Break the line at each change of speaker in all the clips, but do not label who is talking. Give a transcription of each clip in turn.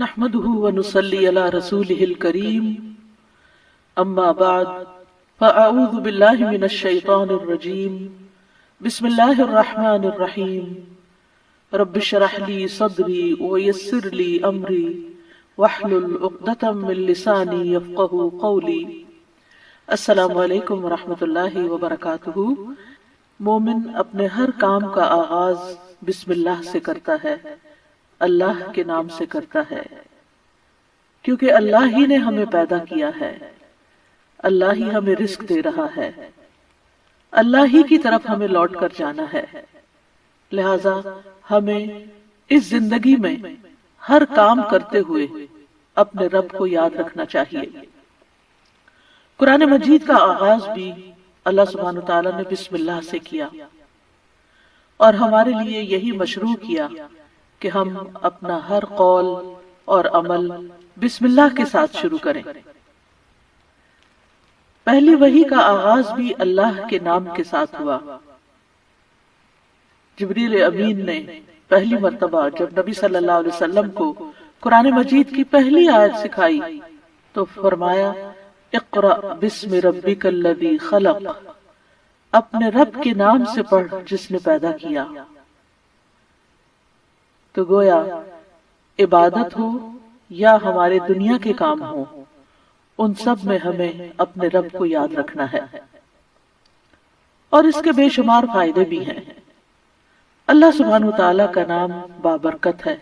نحمده ونصلي على رسوله الكريم اما بعد فاعوذ بالله من الشيطان الرجيم بسم الله الرحمن الرحيم رب اشرح لي صدري ويسر لي امري واحلل عقدة من لساني يفقهوا قولي۔ السلام علیکم ورحمۃ اللہ وبرکاتہ۔ مومن اپنے ہر کام کا آغاز بسم اللہ سے کرتا ہے، اللہ کے نام سے کرتا ہے، کیونکہ اللہ ہی نے ہمیں پیدا کیا ہے، اللہ ہی ہمیں رزق دے رہا ہے، اللہ ہی کی طرف ہمیں لوٹ کر جانا ہے۔ لہذا ہمیں اس زندگی میں ہر کام کرتے ہوئے اپنے رب کو یاد رکھنا چاہیے۔ قرآن مجید کا آغاز بھی اللہ سبحانہ تعالیٰ نے بسم اللہ سے کیا، اور ہمارے لیے یہی مشروع کیا کہ ہم اپنا ہر قول اور عمل بسم اللہ کے ساتھ شروع کریں۔ پہلی وحی کا آغاز بھی اللہ کے نام کے ساتھ ہوا۔ جبریل امین نے پہلی مرتبہ جب نبی صلی اللہ علیہ وسلم کو قرآن مجید کی پہلی آیت سکھائی تو فرمایا اقرأ بسم ربک الذی خلق، اپنے رب کے نام سے پڑھ جس نے پیدا کیا۔ تو گویا عبادت ہو یا ہمارے دنیا کے کام ہو، ان سب میں ہمیں اپنے رب کو یاد رکھنا ہے، اور اس کے بے شمار فائدے بھی ہیں۔ اللہ سبحانہ وتعالیٰ کا نام بابرکت ہے،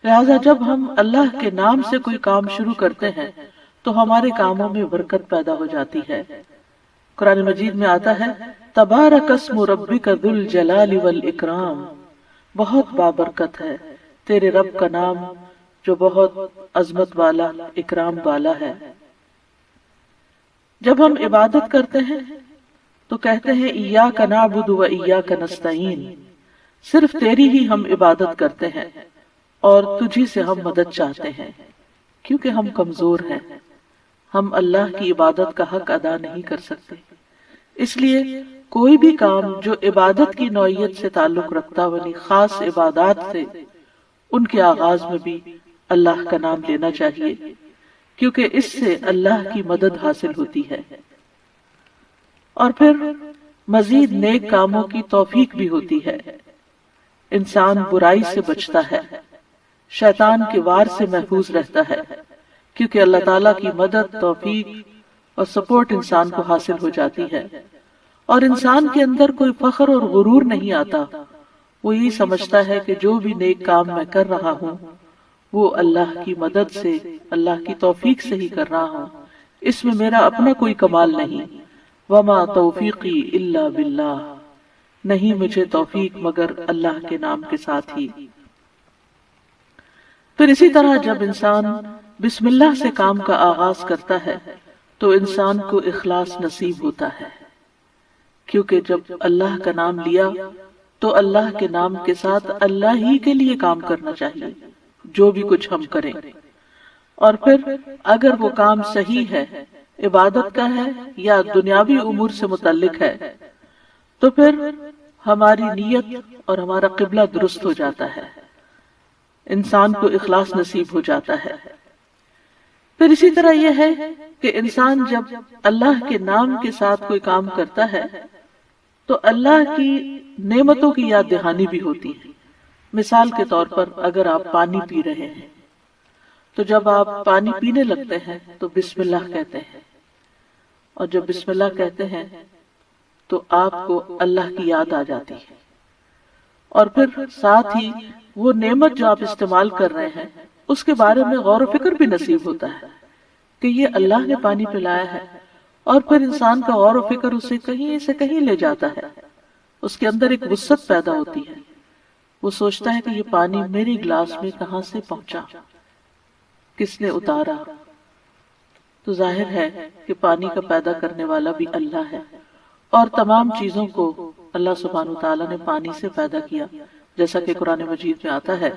لہذا جب ہم اللہ کے نام سے کوئی کام شروع کرتے ہیں تو ہمارے کاموں میں برکت پیدا ہو جاتی ہے۔ قرآن مجید میں آتا ہے تبارک اسم ربک ذو الجلال والاکرام، بہت بابرکت ہے تیرے رب کا نام جو بہت عظمت والا، اکرام والا ہے۔ جب ہم عبادت کرتے ہیں تو کہتے ہیں ایاک نعبد و ایاک نستعین، صرف تیری ہی ہم عبادت کرتے ہیں اور تجھی سے ہم مدد چاہتے ہیں، کیونکہ ہم کمزور ہیں، ہم اللہ کی عبادت کا حق ادا نہیں کر سکتے۔ اس لیے کوئی بھی کام جو عبادت کی نوعیت سے تعلق رکھتا ہو، خاص عبادات سے، ان کے آغاز میں بھی اللہ کا نام لینا چاہیے، کیونکہ اس سے اللہ کی مدد حاصل ہوتی ہے، اور پھر مزید نیک کاموں کی توفیق بھی ہوتی ہے۔ انسان برائی سے بچتا ہے، شیطان کے وار سے محفوظ رہتا ہے، کیونکہ اللہ تعالیٰ کی مدد، توفیق اور سپورٹ انسان کو حاصل ہو جاتی ہے، اور انسان کے اندر کوئی فخر اور غرور نہیں آتا۔ وہ یہی سمجھتا ہے کہ جو بھی نیک کام میں کر رہا ہوں وہ اللہ کی مدد سے، اللہ کی توفیق سے ہی کر رہا ہوں، اس میں میرا اپنا کوئی کمال نہیں۔ وما توفیقی الا باللہ، نہیں مجھے توفیق مگر اللہ کے نام کے ساتھ ہی۔ پھر اسی طرح جب انسان بسم اللہ سے کام کا آغاز کرتا ہے تو انسان کو اخلاص نصیب ہوتا ہے، کیونکہ جب اللہ کا نام لیا تو اللہ کے نام کے ساتھ اللہ ہی کے لیے کام کرنا چاہیے، جو بھی کچھ ہم کریں۔ اور پھر اگر وہ کام صحیح ہے، عبادت کا ہے یا دنیاوی امور سے متعلق ہے، تو پھر ہماری نیت اور ہمارا قبلہ درست ہو جاتا ہے، انسان کو اخلاص نصیب ہو جاتا ہے۔ پھر اسی طرح یہ ہے کہ انسان جب اللہ کے نام کے ساتھ کوئی کام کرتا ہے تو اللہ کی نعمتوں کی یاد دہانی بھی ہوتی ہے۔ مثال کے طور پر اگر آپ پانی پی رہے ہیں تو جب آپ پانی پینے لگتے ہیں تو بسم اللہ کہتے ہیں، اور جب بسم اللہ کہتے ہیں تو آپ کو اللہ کی یاد آ جاتی ہے، اور پھر ساتھ ہی وہ نعمت جو آپ استعمال کر رہے ہیں اس کے بارے میں غور و فکر بھی نصیب ہوتا ہے کہ یہ اللہ نے پانی پلایا ہے، اور پھر انسان کا غور و فکر اسے کہیں سے کہیں لے جاتا ہے، اس کے اندر ایک وسعت پیدا ہوتی ہے، وہ سوچتا ہے کہ یہ پانی میرے گلاس میں کہاں سے پہنچا، کس نے اتارا۔ تو ظاہر ہے کہ پانی کا پیدا کرنے والا بھی اللہ ہے، اور تمام چیزوں کو اللہ سبحانہ وتعالیٰ نے پانی سے پیدا کیا، جیسا کہ قرآن مجید میں آتا ہے۔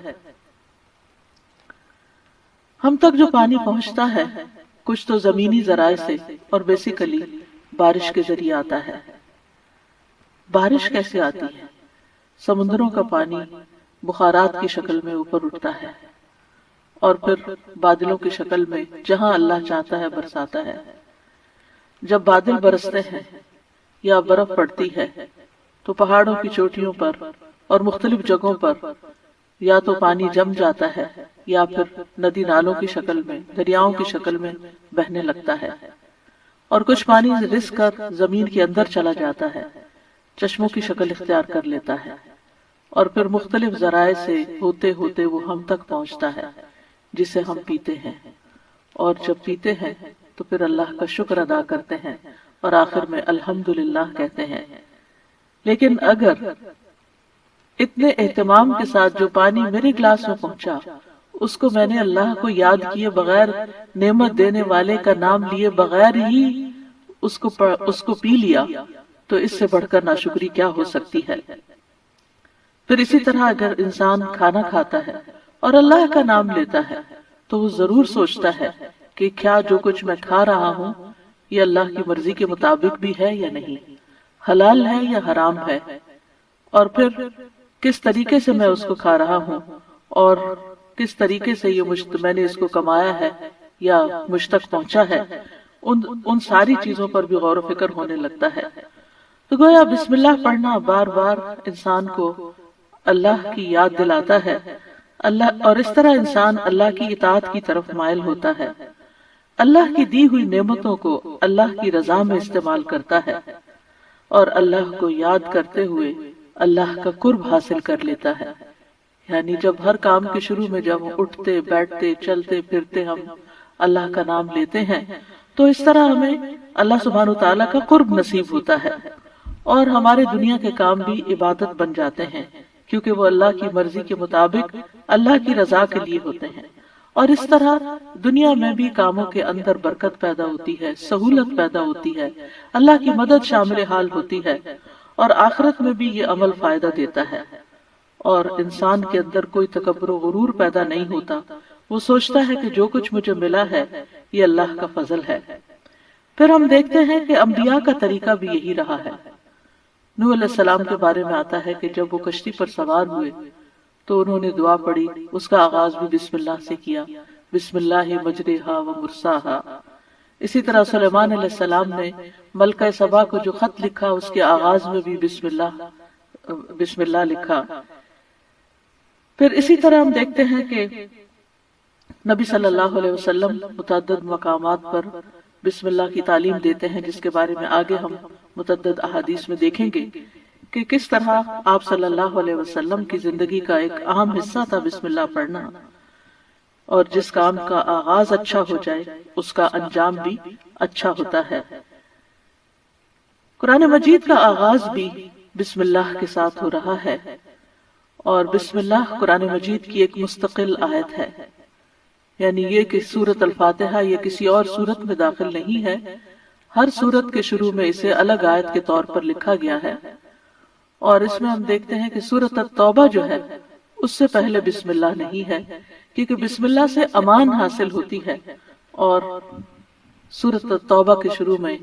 ہم تک جو پانی پہنچتا ہے کچھ تو زمینی ذرائع سے اور بیسیکلی بارش کے ذریعے آتا ہے۔ بارش کیسے آتی ہے؟ سمندروں کا پانی بخارات کی شکل میں اوپر اٹھتا ہے اور پھر بادلوں کی شکل میں جہاں اللہ چاہتا ہے برساتا ہے۔ جب بادل برستے ہیں یا برف پڑتی ہے تو پہاڑوں کی چوٹیوں پر اور مختلف جگہوں پر یا تو پانی جم جاتا ہے یا پھر ندی نالوں کی شکل میں، دریاؤں کی شکل میں بہنے لگتا ہے، اور کچھ پانی رس کر زمین کے اندر چلا جاتا ہے، چشموں کی شکل اختیار کر لیتا ہے، اور پھر مختلف ذرائع سے ہوتے ہوتے وہ ہم تک پہنچتا ہے جسے ہم پیتے ہیں، اور جب پیتے ہیں تو پھر اللہ کا شکر ادا کرتے ہیں اور آخر میں الحمدللہ کہتے ہیں۔ لیکن اگر اتنے اہتمام کے ساتھ جو پانی میرے گلاس میں پہنچا اس کو میں نے اللہ کو یاد کیے بغیر، نعمت دینے والے کا نام لیے بغیر ہی اس کو پی لیا، تو اس سے بڑھ کر ناشکری کیا ہو سکتی ہے؟ پھر اسی طرح اگر انسان کھانا کھاتا ہے اور اللہ کا نام لیتا ہے تو وہ ضرور سوچتا ہے کہ کیا جو کچھ میں کھا رہا ہوں یہ اللہ کی مرضی کے مطابق بھی ہے یا نہیں، حلال ہے یا حرام ہے، اور پھر کس طریقے سے میں اس کو کھا رہا ہوں اور کس طریقے سے میں نے اس کو کمایا ہے یا مجھ تک پہنچا ہے، ان ساری چیزوں پر بھی غور و فکر ہونے لگتا ہے۔ تو گویا بسم اللہ پڑھنا بار بار انسان کو اللہ کی یاد دلاتا ہے، اور اس طرح انسان اللہ کی اطاعت کی طرف مائل ہوتا ہے، اللہ کی دی ہوئی نعمتوں کو اللہ کی رضا میں استعمال کرتا ہے، اور اللہ کو یاد کرتے ہوئے اللہ کا قرب حاصل کر لیتا ہے۔ یعنی جب ہر کام کے شروع میں جب اٹھتے بیٹھتے چلتے پھرتے ہم اللہ کا نام لیتے ہیں تو اس طرح ہمیں اللہ سبحانہ وتعالی کا قرب نصیب ہوتا ہے، اور ہمارے دنیا کے کام بھی عبادت بن جاتے ہیں کیونکہ وہ اللہ کی مرضی کے مطابق اللہ کی رضا کے لیے ہوتے ہیں، اور اس طرح دنیا میں بھی کاموں کے اندر برکت پیدا ہوتی ہے، سہولت پیدا ہوتی ہے، اللہ کی مدد شامل حال ہوتی ہے، اور آخرت میں بھی یہ عمل فائدہ دیتا ہے، اور انسان کے اندر کوئی تکبر و غرور پیدا نہیں ہوتا، وہ سوچتا ہے کہ جو کچھ مجھے ملا ہے یہ اللہ کا فضل ہے۔ پھر ہم دیکھتے ہیں کہ انبیاء کا طریقہ بھی یہی رہا ہے۔ نوح علیہ السلام کے بارے میں آتا ہے کہ جب وہ کشتی پر سوار ہوئے تو انہوں نے دعا پڑھی، اس کا آغاز بھی بسم اللہ سے کیا، بسم اللہ مجریہا و مرساہا۔ اسی طرح سلیمان علیہ السلام نے ملکہ سبا کو جو خط لکھا اس کے آغاز میں بھی بسم اللہ لکھا۔ پھر اسی طرح ہم دیکھتے ہیں کہ نبی صلی اللہ علیہ وسلم متعدد مقامات پر بسم اللہ کی تعلیم دیتے ہیں، جس کے بارے میں آگے ہم متعدد احادیث میں دیکھیں گے کہ کس طرح آپ صلی اللہ علیہ وسلم کی زندگی کا ایک اہم حصہ تھا بسم اللہ پڑھنا، اور جس کام کا آغاز اچھا ہو جائے اس کا انجام بھی اچھا ہوتا ہے۔ قرآن مجید کا آغاز بھی بسم اللہ کے ساتھ ہو رہا ہے، اور بسم اللہ قرآن مجید کی ایک مستقل آیت ہے، یعنی یہ کہ سورۃ الفاتحہ یہ کسی اور سورت میں داخل نہیں ہے، ہر سورت کے شروع میں اسے الگ آیت کے طور پر لکھا گیا ہے، اور اس میں ہم دیکھتے ہیں کہ سورۃ التوبہ جو ہے اس سے پہلے بسم اللہ نہیں ہے، کیونکہ بسم اللہ سے امان حاصل ہوتی ہے، اور سورۃ التوبہ کے شروع میں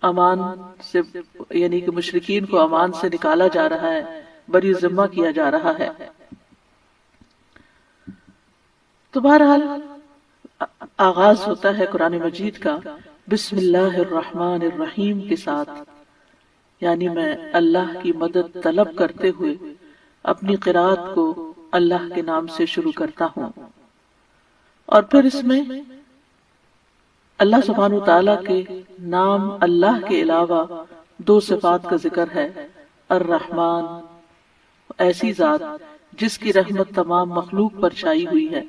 امان سے یعنی کہ مشرکین کو امان سے نکالا جا رہا ہے، بری ذمہ کیا جا رہا ہے۔ تو بہرحال آغاز ہوتا ہے قرآن مجید کا بسم اللہ الرحمن الرحیم کے ساتھ، یعنی میں اللہ کی مدد طلب کرتے ہوئے اپنی قرات کو اللہ کے نام سے شروع کرتا ہوں، اور پھر اس میں اللہ سبحانہ وتعالی کے نام اللہ کے علاوہ دو صفات کا ذکر ہے، الرحمن ایسی ذات جس کی رحمت تمام مخلوق پر چھائی ہوئی ہے،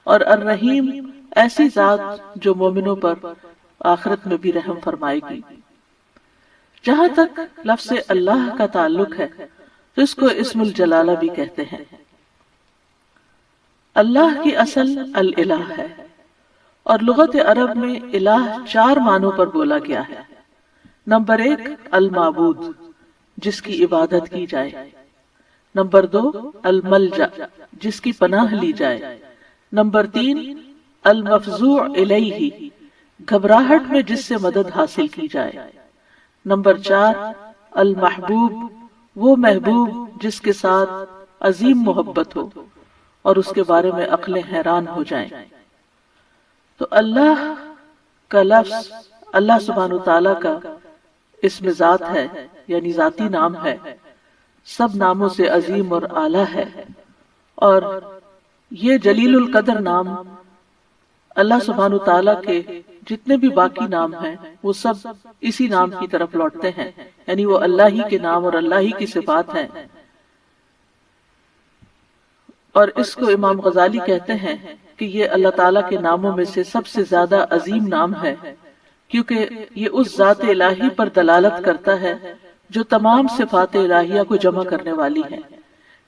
اور الرحیم ایسی ذات جو مومنوں پر آخرت میں بھی رحم فرمائے گی۔ جہاں تک لفظ اللہ کا تعلق ہے تو اس کو اسم الجلالہ بھی کہتے ہیں۔ اللہ کی اصل الالہ ہے، اور لغت عرب میں الہ 4 معنوں پر بولا گیا ہے۔ نمبر 1 المعبود، جس کی عبادت کی جائے۔ نمبر 2 الملجا، جس کی پناہ لی جائے۔ نمبر 3 المفزوع الیہ، گھبراہٹ میں جس سے مدد حاصل کی جائے۔ نمبر 4 المحبوب، وہ محبوب جس کے ساتھ عظیم محبت ہو۔ اور اس کے بارے میں عقلیں حیران ہو جائیں۔ تو اللہ کا لفظ اللہ سبحانہ تعالیٰ کا اسم ذات ہے، یعنی ذاتی نام ہے، سب ناموں سے عظیم اور اعلیٰ ہے، اور یہ جلیل القدر نام اللہ سبحانہ تعالیٰ کے جتنے بھی باقی نام ہیں وہ سب اسی نام کی طرف لوٹتے ہیں، یعنی وہ اللہ ہی کے نام اور اللہ ہی کی صفات ہیں۔ اور اس کو امام غزالی کہتے ہیں کہ یہ اللہ تعالیٰ کے ناموں میں سے سب سے زیادہ عظیم نام ہے، کیونکہ یہ اس ذات الہی پر دلالت کرتا ہے جو تمام صفات الہیہ کو جمع کرنے والی ہے،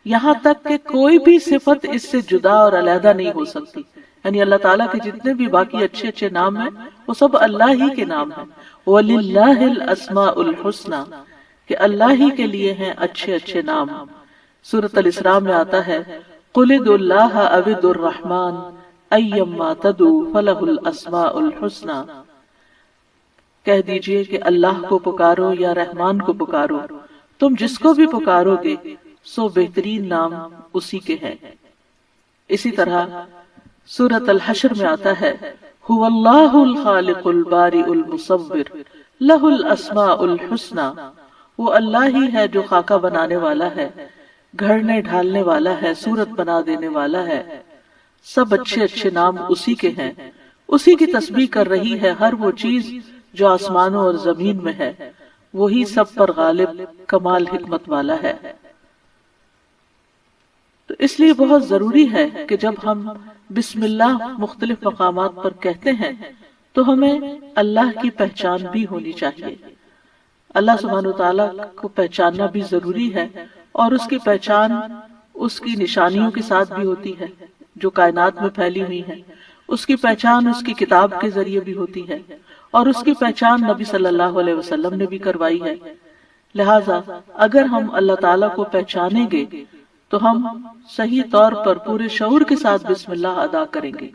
یہاں تک کہ کوئی بھی صفت اس سے جدا اور علیحدہ نہیں ہو سکتی۔ یعنی اللہ تعالیٰ کے جتنے بھی باقی اچھے اچھے نام ہیں وہ سب اللہ ہی کے نام ہیں۔ وَلِلَّهِ الْأَسْمَاءُ الْحُسْنَى، کہ اللہ ہی کے لیے ہیں اچھے اچھے نام۔ سورۃ الاسراء میں آتا ہے قُلِ ادْعُوا اللَّهَ أَوِ ادْعُوا الرَّحْمَٰنَ أَيَّمَّا تَدْعُوا فَلَهُ الْأَسْمَاءُ الْحُسْنَى، کہہ دیجئے کہ اللہ کو پکارو یا رحمان کو پکارو، تم جس کو بھی پکارو گے سو بہترین نام اسی کے ہیں۔ اسی طرح سورۃ الحشر میں آتا ہے هو اللہ الخالق البارئ المصور لہ الاسماء الحسنى، وہ اللہ ہی ہے جو خاکہ بنانے والا ہے، گھڑنے ڈھالنے والا ہے، صورت بنا دینے والا ہے، سب اچھے اچھے نام اسی کے ہیں۔ اسی کی تسبیح کر رہی ہے ہر وہ چیز جو آسمانوں اور زمین میں ہے، وہی سب پر غالب کمال حکمت والا ہے۔ تو اس لیے بہت ضروری ہے کہ جب ہم بسم اللہ مختلف مقامات پر کہتے ہیں تو ہمیں اللہ کی پہچان بھی ہونی چاہیے۔ اللہ سبحانہ تعالیٰ کو پہچاننا بھی ضروری ہے، اور اس کی پہچان اس کی نشانیوں کے ساتھ بھی ہوتی ہے جو کائنات میں پھیلی ہوئی ہیں، اس کی پہچان اس کی کتاب کے ذریعے بھی ہوتی ہے، اور اس کی پہچان نبی صلی اللہ علیہ وسلم نے بھی کروائی ہے۔ لہٰذا اگر ہم اللہ تعالیٰ کو پہچانیں گے تو ہم صحیح طور پر پورے شعور کے ساتھ بسم اللہ ادا کریں گے۔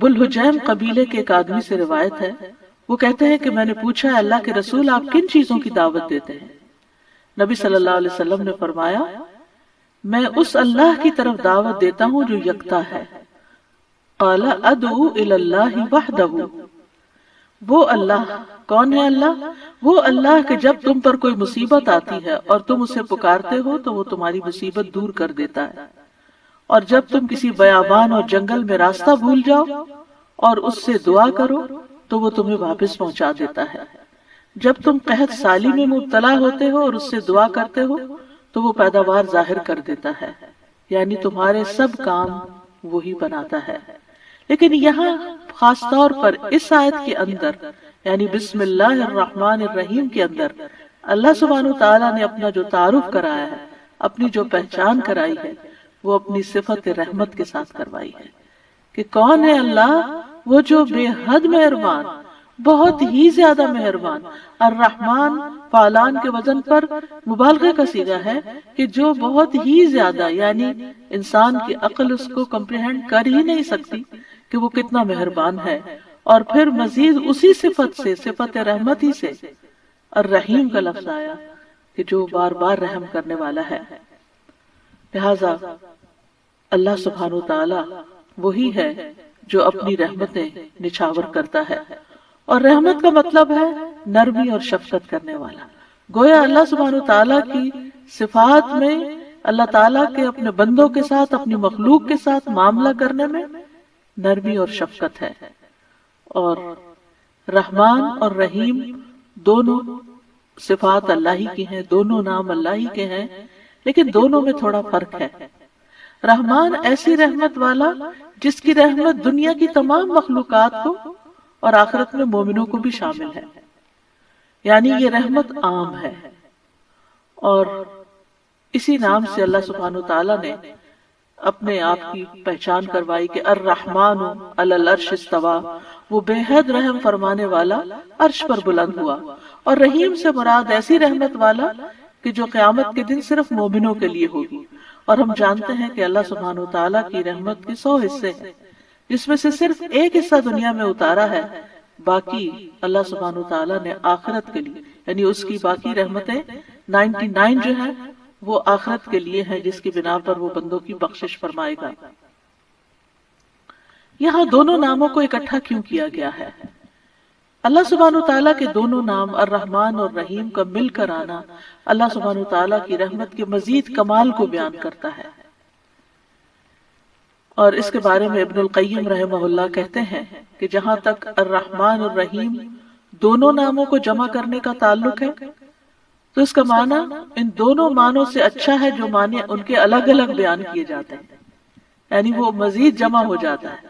بلحجیم قبیلے کے ایک آدمی سے روایت ہے، وہ کہتے ہیں کہ میں نے پوچھا اللہ کے رسول آپ کن چیزوں کی دعوت دیتے ہیں؟ نبی صلی اللہ علیہ وسلم نے فرمایا میں اس اللہ کی طرف دعوت دیتا ہوں جو یکتا ہے۔ قال ادعو الی اللہ وحدہ، وہ اللہ کون ہے؟ اللہ وہ اللہ کہ جب تم پر کوئی مصیبت آتی ہے اور تم اسے پکارتے ہو تو وہ تمہاری مصیبت دور کر دیتا ہے، اور جب تم کسی بیابان اور جنگل میں راستہ بھول جاؤ اور اس سے دعا کرو تو وہ تمہیں واپس پہنچا دیتا ہے، جب تم قحط سالی میں مبتلا ہوتے ہو اور اس سے دعا کرتے ہو تو وہ پیداوار ظاہر کر دیتا ہے، یعنی تمہارے سب کام وہی بناتا ہے۔ لیکن یہاں خاص طور پر اس آیت کے اندر یعنی بسم اللہ الرحمن الرحیم کے اندر اللہ سبحانہ تعالیٰ نے اپنا جو تعارف کرایا ہے، اپنی جو پہچان کرائی ہے، وہ اپنی صفت رحمت کے ساتھ کروائی ہے کہ کون ہے اللہ؟ وہ جو بے حد مہربان، بہت ہی زیادہ مہربان۔ الرحمن فعلان کے وزن پر مبالغہ کا صیغہ ہے کہ جو بہت ہی زیادہ، یعنی انسان کی عقل اس کو کمپریہنڈ کر ہی نہیں سکتی کہ وہ کتنا مہربان ہے۔ اور پھر مزید اسی صفت سے، صفت رحمت ہی سے الرحیم کا لفظ آیا کہ جو بار بار رحم کرنے والا ہے۔ لہذا اللہ سبحانہ تعالی وہی ہے جو اپنی رحمتیں نچھاور کرتا ہے، اور رحمت کا مطلب ہے نرمی اور شفقت کرنے والا۔ گویا اللہ سبحانہ تعالیٰ کی صفات میں اللہ تعالیٰ کے اپنے بندوں کے ساتھ، اپنی مخلوق کے ساتھ معاملہ کرنے میں نرمی اور شفقت ہے۔ اور رحمان اور رحیم دونوں صفات اللہ ہی کی ہیں، دونوں نام اللہ ہی کے ہیں، لیکن دونوں میں تھوڑا فرق ہے۔ رحمان ایسی رحمت والا جس کی رحمت دنیا کی تمام مخلوقات کو اور آخرت میں مومنوں کو بھی شامل ہے، یعنی یہ رحمت عام ہے۔ اور اسی نام سے اللہ سبحانہ تعالیٰ نے اپنے آپ کی پہچان کروائی کہ الرحمن علی العرش استویٰ، وہ بے حد رحم فرمانے والا عرش پر بلند ہوا۔ اور رحیم سے مراد ایسی رحمت والا کہ جو قیامت کے دن صرف مومنوں کے لیے ہوگی۔ اور ہم جانتے ہیں کہ اللہ سبحانہ تعالیٰ کی رحمت کے 100 حصے ہیں، جس میں سے صرف ایک حصہ دنیا میں اتارا ہے، باقی اللہ سبحانہ تعالیٰ نے آخرت کے لیے، یعنی اس کی باقی رحمتیں 99 جو ہیں وہ آخرت کے لیے ہیں جس کی بنا پر وہ بندوں کی بخشش فرمائے گا۔ یہاں دونوں ناموں کو اکٹھا کیوں کیا گیا ہے؟ اللہ سبحانہ وتعالیٰ کے دونوں نام الرحمن اور رحیم کا مل کر آنا اللہ سبحانہ وتعالیٰ کی رحمت کے مزید کمال کو بیان کرتا ہے۔ اور اس کے بارے میں ابن القیم رحمہ اللہ کہتے ہیں کہ جہاں تک الرحمن اور رحیم دونوں ناموں کو جمع کرنے کا تعلق ہے تو اس کا معنی ان دونوں معنوں سے اچھا ہے جو معنی ان کے الگ الگ بیان کیے جاتے ہیں، یعنی وہ مزید جمع ہو جاتا ہے۔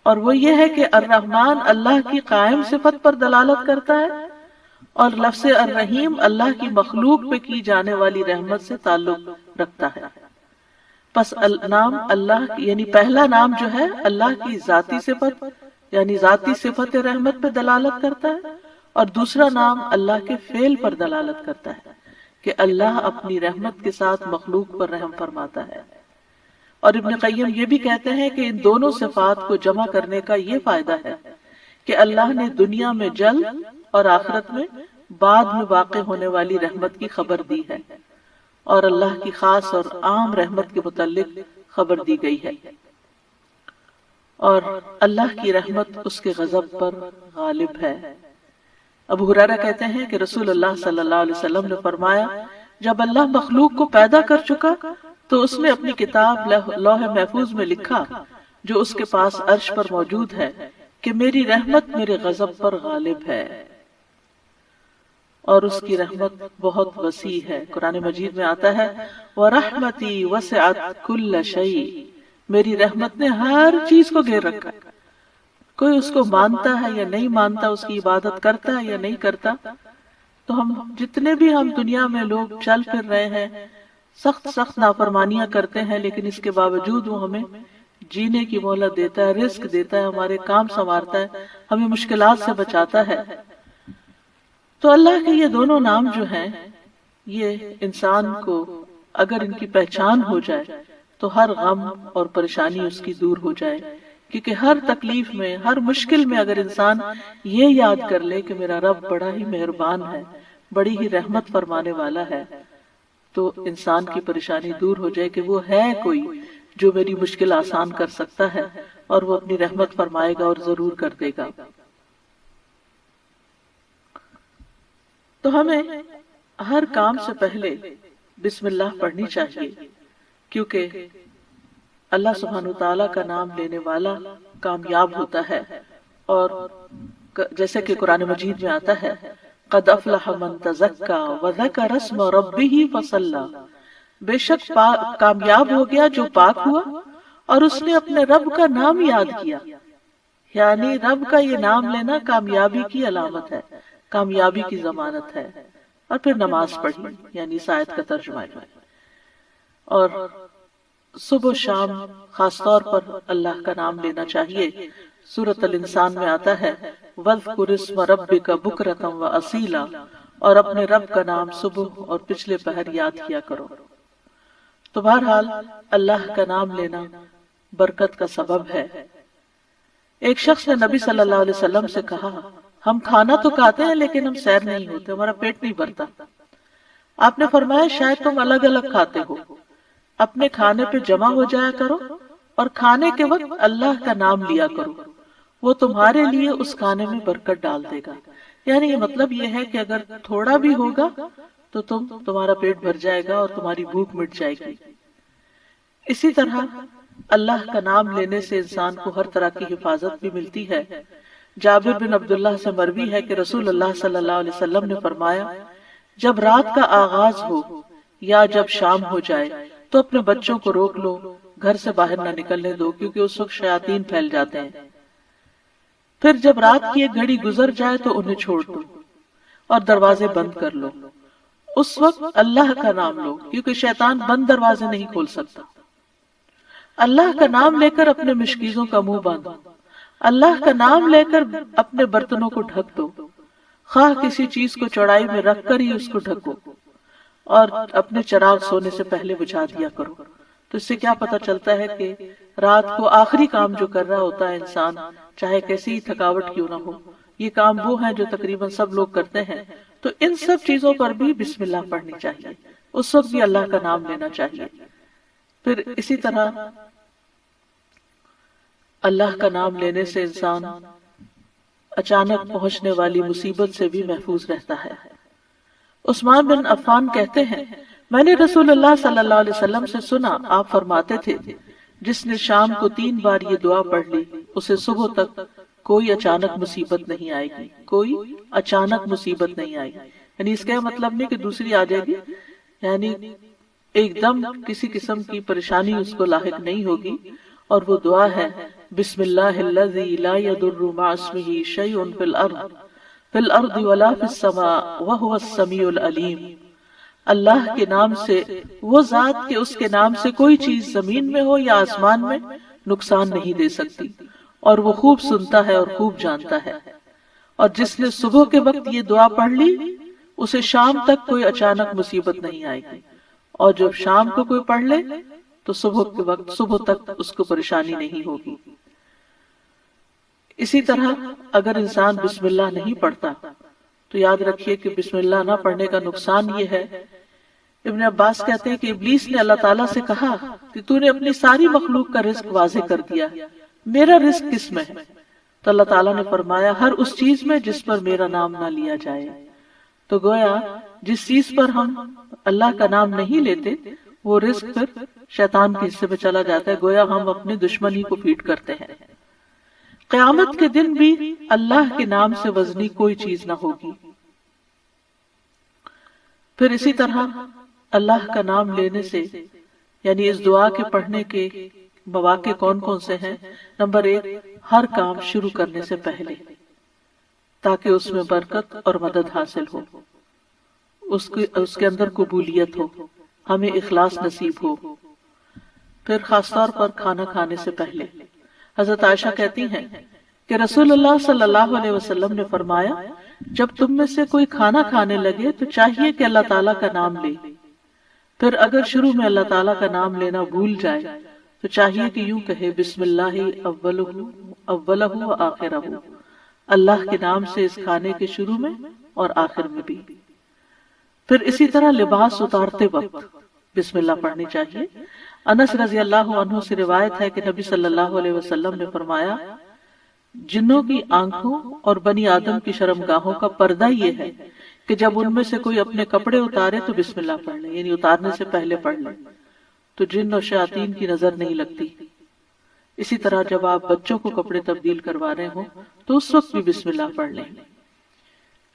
اور وہ یہ ہے کہ الرحمن اللہ کی قائم صفت پر دلالت کرتا ہے اور لفظ الرحیم اللہ کی مخلوق پہ کی جانے والی رحمت سے تعلق رکھتا ہے۔ پس نام اللہ یعنی پہلا نام جو ہے اللہ کی ذاتی صفت یعنی ذاتی صفت رحمت پہ دلالت کرتا ہے، اور دوسرا نام اللہ کے فعل پر دلالت کرتا ہے کہ اللہ اپنی رحمت کے ساتھ مخلوق پر رحم فرماتا ہے۔ اور ابن قیم یہ بھی کہتے ہیں کہ ان دونوں صفات کو جمع کرنے کا یہ فائدہ ہے کہ اللہ نے دنیا میں جلد اور آخرت میں بعد میں واقع ہونے والی رحمت کی خبر دی ہے، اور اللہ کی خاص اور عام رحمت کے متعلق خبر دی گئی ہے، اور اللہ کی رحمت اس کے غضب پر غالب ہے۔ ابو ہریرہ کہتے ہیں کہ رسول اللہ صلی اللہ علیہ وسلم نے فرمایا، جب اللہ مخلوق کو پیدا کر چکا تو اس نے اپنی کتاب لوح محفوظ میں لکھا جو اس کے پاس عرش پر موجود ہے کہ میری رحمت میرے غضب پر غالب ہے، اور اس کی رحمت بہت وسیع ہے۔ قرآن مجید میں آتا ہے وَرَحْمَتِي وَسِعَتْ كُلَّ شَيْءٍ، میری رحمت نے ہر چیز کو گھیر رکھا ہے، کوئی اس کو مانتا ہے یا نہیں مانتا، اس کی عبادت کرتا ہے یا نہیں کرتا۔ تو ہم جتنے بھی ہم دنیا میں لوگ چل پھر رہے ہیں، سخت سخت نافرمانیاں کرتے ہیں، لیکن اس کے باوجود وہ ہمیں جینے کی مہلت دیتا ہے، رزق دیتا ہے، ہمارے کام سنوارتا ہے، ہمیں مشکلات سے بچاتا ہے۔ تو اللہ کے یہ دونوں نام جو ہیں یہ انسان کو اگر ان کی پہچان ہو جائے تو ہر غم اور پریشانی اس کی دور ہو جائے، کیونکہ ہر تکلیف میں ہر مشکل میں اگر انسان یہ یاد کر لے کہ میرا رب بڑا ہی مہربان ہے، بڑی ہی رحمت فرمانے والا ہے، تو انسان کی پریشانی دور ہو جائے کہ وہ ہے کوئی جو میری مشکل آسان کر سکتا ہے، اور وہ اپنی رحمت فرمائے گا اور ضرور کر دے گا۔ تو ہمیں ہر کام سے پہلے بسم اللہ پڑھنی چاہیے، کیونکہ اللہ سبحانہ وتعالیٰ کا نام لینے والا کامیاب ہوتا ہے، اور جیسے کہ قرآن مجید میں آتا ہے قد افلح من تزکا وذکر اسم ربہ فصلی، بے شک کامیاب ہو گیا جو پاک ہوا اور اس نے اپنے رب کا نام یاد کیا، یعنی رب کا یہ نام لینا کامیابی کی علامت ہے، کامیابی کی ضمانت ہے۔ اور پھر نماز پڑھی، یعنی اس آیت کا ترجمہ ہے، اور صبح و شام خاص طور پر اللہ کا نام لینا چاہیے۔ سورۃ الانسان میں آتا ہے وَاذْكُرِ اسْمَ رَبِّكَ بُكْرَةً وَأَصِيلًا، اور اپنے رب کا نام صبح اور پچھلے پہر یاد کیا کرو۔ تو بہرحال اللہ کا نام لینا برکت کا سبب ہے۔ ایک شخص نے نبی صلی اللہ علیہ وسلم سے کہا، ہم کھانا تو کھاتے ہیں لیکن ہم سیر نہیں ہوتے، ہمارا پیٹ نہیں بھرتا۔ آپ نے فرمایا شاید تم الگ الگ کھاتے ہو، اپنے کھانے پہ جمع ہو جایا کرو اور کھانے کے وقت اللہ کا نام لیا کرو، وہ تمہارے لیے اس کھانے میں برکت ڈال دے گا۔ یعنی یہ مطلب یہ ہے کہ اگر تھوڑا بھی ہوگا تو تمہارا پیٹ بھر جائے گا اور تمہاری بھوک مٹ جائے گی۔ اسی طرح اللہ کا نام لینے سے انسان کو ہر طرح کی حفاظت بھی ملتی ہے۔ جابر بن عبداللہ سے مروی ہے کہ رسول اللہ صلی اللہ علیہ وسلم نے فرمایا، جب رات کا آغاز ہو یا جب شام ہو جائے تو اپنے بچوں کو روک لو، گھر سے باہر نہ نکلنے دو، کیونکہ اس وقت شیاطین پھیل جاتے ہیں۔ پھر جب رات کی ایک گھڑی گزر جائے تو انہیں چھوڑ دو اور دروازے بند کر لو، اس وقت اللہ کا نام لو، کیونکہ شیطان بند دروازے نہیں کھول سکتا۔ اللہ کا نام لے کر اپنے مشکیزوں کا منہ باندھو، اللہ کا نام لے کر اپنے برتنوں کو ڈھک دو، خواہ کسی چیز کو چوڑائی میں رکھ کر ہی اس کو ڈھکو، اور اپنے چراغ سونے سے پہلے بجھا دیا کرو۔ تو اس سے کیا پتہ چلتا ہے کہ رات کو آخری کام جو کر رہا ہوتا ہے انسان، چاہے کیسی ہی تھکاوٹ کیوں نہ ہو، یہ کام وہ ہیں جو تقریباً سب لوگ کرتے ہیں، تو ان سب چیزوں پر بھی بسم اللہ پڑھنی چاہیے۔ اس وقت بھی اللہ کا نام لینا چاہیے۔ پھر اسی طرح اللہ کا نام لینے سے انسان اچانک پہنچنے والی مصیبت سے بھی محفوظ رہتا ہے۔ عثمان بن عفان کہتے ہیں میں نے رسول اللہ صلی اللہ علیہ وسلم سے سنا، آپ فرماتے تھے جس نے شام کو 3 بار یہ دعا پڑھ لی اسے صبح تک کوئی اچانک مصیبت نہیں آئے گی، کوئی اچانک مصیبت نہیں آئے گی۔ یعنی اس کا مطلب نہیں کہ دوسری آ جائے گی، یعنی ایک دم کسی قسم کی پریشانی اس کو لاحق نہیں ہوگی۔ اور وہ دعا ہے بسم اللہ الذی لا یضر مع اسمہ شیء فی الارض ولا فی السماء وہو السمیع العلیم۔ اللہ کے نام سے، وہ ذات کہ اس کے نام سے کوئی چیز زمین میں ہو یا آسمان میں نقصان نہیں دے سکتی، اور وہ خوب سنتا ہے اور خوب جانتا ہے۔ اور جس نے صبح کے وقت یہ دعا پڑھ لی اسے شام تک کوئی اچانک مصیبت نہیں آئے گی، اور جب شام کو کوئی پڑھ لے تو صبح کے وقت صبح تک اس کو پریشانی نہیں ہوگی۔ اسی طرح اگر انسان بسم اللہ نہیں پڑھتا تو یاد رکھیے کہ بسم اللہ نہ پڑھنے کا نقصان یہ ہے، ابن عباس کہتے ہیں کہ ابلیس نے اللہ تعالیٰ سے کہا کہ تو نے اپنی ساری مخلوق کا رزق واضح کر دیا، میرا رزق کس میں ہے؟ تو اللہ تعالیٰ نے فرمایا ہر اس چیز میں جس پر میرا نام نہ لیا جائے۔ تو گویا جس چیز پر ہم اللہ کا نام نہیں لیتے وہ رزق پھر شیطان کے حصے میں چلا جاتا ہے، گویا ہم اپنے دشمنی کو فیڈ کرتے ہیں۔ قیامت کے دن بھی اللہ کے نام سے وزنی کوئی چیز نہ ہوگی۔ پھر اسی طرح اللہ کا نام لینے سے، یعنی اس دعا کے پڑھنے کے مواقع کون کون سے ہیں؟ نمبر 1، ہر کام شروع کرنے سے پہلے، تاکہ اس میں برکت اور مدد حاصل ہو، اس کے اندر قبولیت ہو، ہمیں اخلاص نصیب ہو۔ پھر خاص طور پر کھانا کھانے سے پہلے حضرت عائشہ کہتی ہیں کہ رسول اللہ صلی اللہ علیہ وسلم نے فرمایا جب تم میں سے کوئی کھانا کھانے لگے تو چاہیے کہ اللہ تعالیٰ کا نام لے، پھر اگر شروع میں اللہ تعالیٰ کا نام لینا بھول جائے تو چاہیے کہ یوں کہے بسم اللہ اولہ و آخرہ، اللہ کے نام سے اس کھانے کے شروع میں اور آخر میں بھی۔ پھر اسی طرح لباس اتارتے وقت بسم اللہ پڑھنی چاہیے۔ انس رضی اللہ عنہ سے روایت ہے کہ نبی صلی اللہ علیہ وسلم نے فرمایا جنوں کی آنکھوں اور بنی آدم کی شرمگاہوں کا پردہ یہ ہے کہ جب ان میں سے کوئی اپنے کپڑے اتارے تو بسم اللہ پڑھ لے، یعنی اتارنے سے پہلے پڑھ لے، تو جن اور شیاطین کی نظر نہیں لگتی۔ اسی طرح جب آپ بچوں کو کپڑے تبدیل کروا رہے ہوں تو اس وقت بھی بسم اللہ پڑھ لیں۔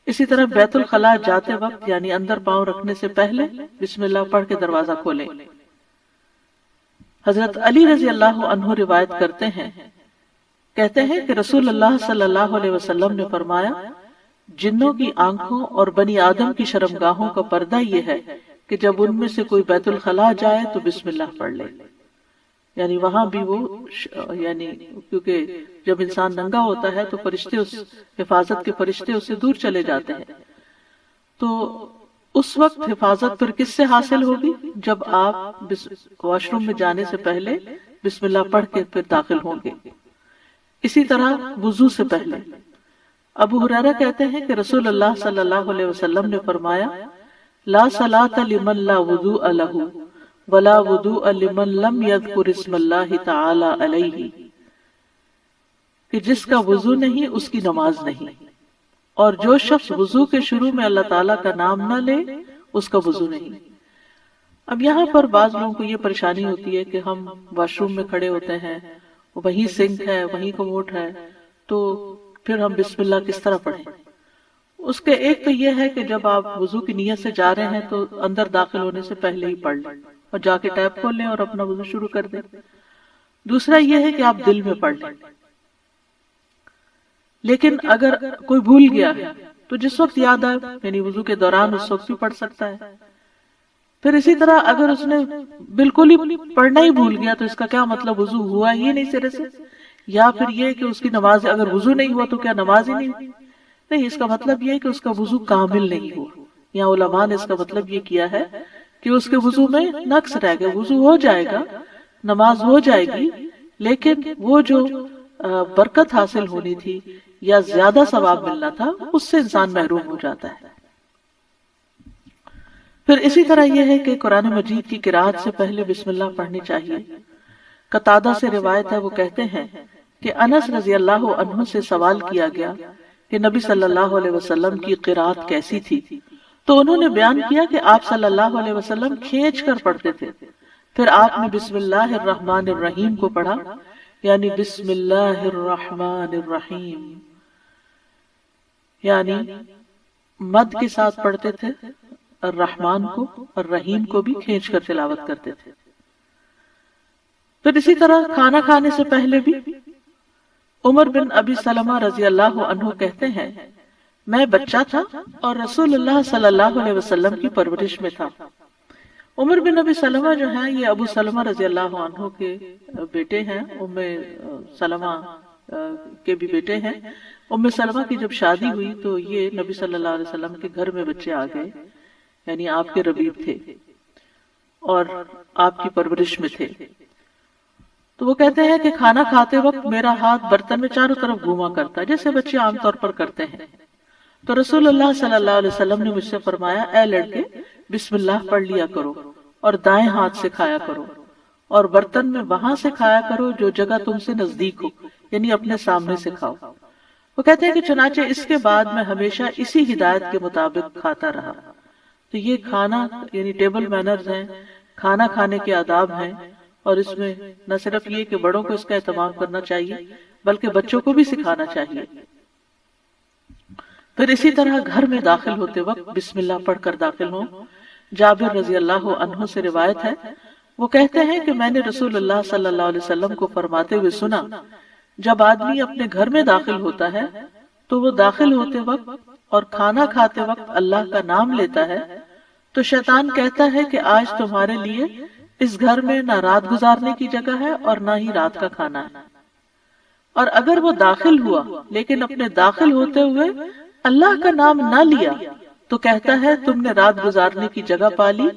اسی طرح بیت الخلاء جاتے وقت یعنی اندر پاؤں رکھنے سے پہلے بسم اللہ پڑھ کے دروازہ کھولیں۔ حضرت علی رضی اللہ عنہ روایت کرتے ہیں، کہتے ہیں کہ رسول اللہ صلی اللہ علیہ وسلم نے فرمایا جنوں کی آنکھوں اور بنی آدم کی شرمگاہوں کا پردہ یہ ہے کہ جب ان میں سے کوئی بیت الخلاء جائے تو بسم اللہ پڑھ لے، یعنی وہاں بھی وہ یعنی کیونکہ جب انسان ننگا ہوتا ہے تو فرشتے اس حفاظت کے فرشتے اس سے دور چلے جاتے ہیں، تو اس وقت حفاظت پھر کس سے حاصل ہوگی؟ جب آپ واش روم میں جانے سے پہلے بسم اللہ پڑھ کے پھر داخل ہوں گے۔ اسی طرح وضو سے پہلے ابو ہریرہ کہتے ہیں کہ رسول اللہ صلی اللہ علیہ وسلم نے فرمایا لا صلاۃ لمن لا وضوء له ولا وضوء لمن لم يذكر اسم اللہ تعالی علیہ، کہ جس کا وضو نہیں اس کی نماز نہیں، اور جو شخص وضو کے شروع میں اللہ تعالیٰ کا نام نہ لے اس کا وضو نہیں۔ اب یہاں پر بعض لوگوں کو یہ پریشانی ہوتی ہے کہ ہم واش روم میں کھڑے ہوتے ہیں، وہیں سنک ہے، وہیں کموڈ ہے، تو پھر ہم بسم اللہ کس طرح پڑھیں؟ اس کے ایک تو یہ ہے کہ جب آپ وضو کی نیت سے جا رہے ہیں تو اندر داخل ہونے سے پہلے ہی پڑھ لیں اور جا کے ٹیپ کھول لیں اور اپنا وضو شروع کر دیں۔ دوسرا یہ ہے کہ آپ دل میں پڑھ لیں، لیکن اگر کوئی بھول گیا ہے تو جس وقت یاد آئے یعنی وضو کے دوران اس وقت بھی پڑھ سکتا ہے۔ پھر اسی طرح اگر اس نے بالکل ہی پڑھنا ہی بھول گیا تو اس کا کیا مطلب وضو ہوا ہی نہیں سرے سے، یا پھر یہ کہ اس کی نماز اگر وضو نہیں ہوا تو کیا نماز ہی نہیں ہوئی؟ نہیں، اس کا مطلب یہ ہے کہ اس کا وضو کامل نہیں ہوا۔ یہاں علماء نے اس کا مطلب یہ کیا ہے کہ اس کے وضو میں نقص رہ گیا، وضو ہو جائے گا، نماز ہو جائے گی، لیکن وہ جو برکت حاصل ہونی تھی یا زیادہ ثواب ملنا تھا اس سے انسان محروم ہو جاتا ہے۔ پھر اسی طرح یہ ہے کہ قرآن مجید کی قرأت سے پہلے بسم اللہ پڑھنی چاہیے۔ قتادہ سے روایت ہے، وہ کہتے ہیں کہ انس رضی اللہ عنہ سے سوال کیا گیا کہ نبی صلی اللہ علیہ وسلم کی قرأت کیسی تھی، تو انہوں نے بیان کیا کہ آپ صلی اللہ علیہ وسلم کھینچ کر پڑھتے تھے۔ پھر آپ نے بسم اللہ الرحمن الرحیم کو پڑھا، یعنی بسم اللہ الرحمن الرحیم، یعنی مد کے ساتھ پڑھتے تھے الرحمن کو، اور رحیم کو بھی کھینچ کر تلاوت کرتے تھے۔ پھر اسی طرح کھانا کھانے سے پہلے بھی عمر بن ابی سلمہ رضی اللہ عنہ کہتے ہیں، میں بچہ تھا اور رسول اللہ صلی اللہ علیہ وسلم کی پرورش میں تھا۔ عمر بن ابی سلمہ جو ہیں یہ ابو سلمہ رضی اللہ عنہ کے بیٹے ہیں، ام سلمہ کے بھی بیٹے ہیں۔ ام سلمہ کی جب شادی ہوئی تو یہ نبی صلی اللہ علیہ وسلم کے گھر میں بچے آ گئے، یعنی آپ کے ربیب تھے اور آپ کی پرورش میں تھے۔ تو وہ کہتے ہیں کہ کھانا کھاتے وقت میرا ہاتھ برتن میں چاروں طرف گھوما کرتا ہے، جیسے بچے عام طور پر کرتے ہیں۔ تو رسول اللہ صلی اللہ علیہ وسلم نے مجھ سے فرمایا، اے لڑکے بسم اللہ پڑھ لیا کرو اور دائیں ہاتھ سے کھایا کرو، اور برتن میں وہاں سے کھایا کرو جو جگہ تم سے نزدیک ہو، یعنی اپنے سامنے سے کھاؤ۔ وہ کہتے ہیں کہ چنانچہ اس کے بعد میں ہمیشہ اسی ہدایت کے مطابق کھاتا رہا۔ تو یہ کھانا یعنی ٹیبل مینرز ہیں، کھانا کھانے کے آداب ہیں، اور اس میں نہ صرف یہ کہ بڑوں کو اس کا اہتمام کرنا چاہیے بلکہ بچوں کو بھی سکھانا چاہیے۔ پھر اسی طرح گھر میں داخل ہوتے وقت بسم اللہ پڑھ کر داخل ہوں۔ جابر رضی اللہ عنہ سے روایت ہے، وہ کہتے ہیں کہ میں نے رسول اللہ صلی اللہ علیہ وسلم کو فرماتے ہوئے سنا، جب آدمی اپنے گھر میں داخل ہوتا ہے تو وہ داخل ہوتے وقت اور کھانا کھاتے وقت اللہ کا نام لیتا ہے تو شیطان کہتا ہے کہ آج تمہارے لیے اس گھر میں نہ رات گزارنے کی جگہ ہے اور نہ ہی رات کا کھانا ہے۔ اور اگر وہ داخل ہوا لیکن اپنے داخل ہوتے ہوئے اللہ کا نام نہ لیا تو کہتا ہے تم نے رات گزارنے کی جگہ پا لی،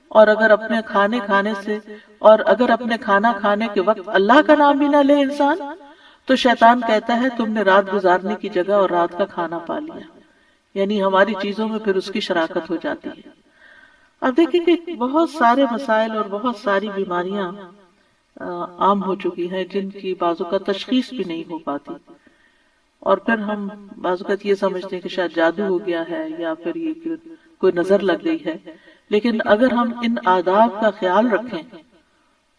اور اگر اپنے کھانا کھانے کے وقت اللہ کا نام بھی نہ لے انسان تو شیطان کہتا ہے تم نے رات گزارنے کی جگہ اور رات کا کھانا پا لیا، یعنی ہماری چیزوں میں پھر اس کی شراکت ہو جاتی ہے۔ اب دیکھیں کہ بہت سارے مسائل اور بہت ساری بیماریاں عام ہو چکی ہیں جن کی بعض اوقات تشخیص بھی نہیں ہو پاتی، اور پھر ہم بعض اوقات یہ سمجھتے ہیں کہ شاید جادو ہو گیا ہے یا پھر یہ کہ کوئی نظر لگ گئی ہے۔ لیکن اگر ہم ان آداب کا خیال رکھیں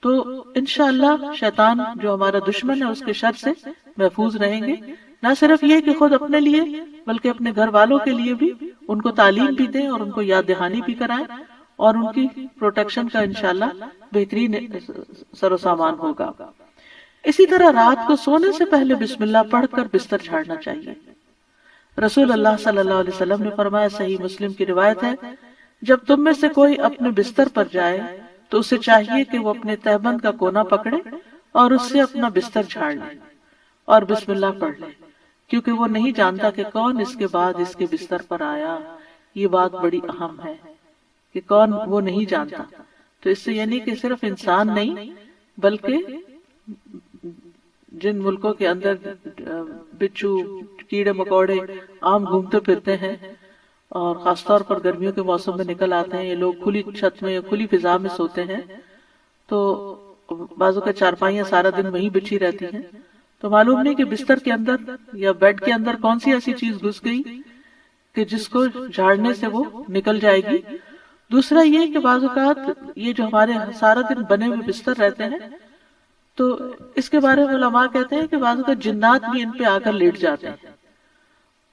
تو انشاءاللہ شیطان جو ہمارا دشمن ہے اس کے شر سے محفوظ رہیں گے۔ نہ صرف یہ کہ خود اپنے لیے بلکہ اپنے گھر والوں کے لیے بھی ان کو تعلیم بھی دیں اور ان کو یاد دہانی بھی کرائیں، اور ان کی پروٹیکشن کا انشاءاللہ بہترین سر و سامان ہوگا۔ اسی طرح رات کو سونے سے پہلے بسم اللہ پڑھ کر بستر جھاڑنا چاہیے۔ رسول اللہ صلی اللہ علیہ وسلم نے فرمایا، صحیح مسلم کی روایت ہے، جب تم میں سے کوئی اپنے بستر پر جائے تو اسے چاہیے کہ وہ اپنے تہبند کا کونا پکڑے اور اس سے اپنا بستر جھاڑ لے اور بسم اللہ پڑھ لے، کیونکہ وہ نہیں جانتا کہ کون اس کے بعد اس کے بستر پر آیا۔ یہ بات بڑی اہم ہے کہ کون، وہ نہیں جانتا۔ تو اس سے یعنی کہ صرف انسان نہیں بلکہ جن ملکوں کے اندر بچھو، کیڑے مکوڑے عام گھومتے پھرتے ہیں اور خاص طور پر گرمیوں کے موسم میں نکل آتے ہیں، یہ لوگ کھلی چھت میں یا کھلی فضا میں سوتے ہیں، تو بازو کا چارپائیاں سارا دن وہیں بچھی رہتی ہیں، تو معلوم نہیں کہ بستر کے اندر یا بیڈ کے اندر کون سی ایسی چیز گھس گئی کہ جس کو جھاڑنے سے وہ نکل جائے گی۔ دوسرا یہ کہ بعض اوقات یہ جو ہمارے سارا دن بنے ہوئے بستر رہتے ہیں تو اس کے بارے میں علماء کہتے ہیں کہ بعض اوقات جنات بھی ان پہ آ کر لیٹ جاتے ہیں،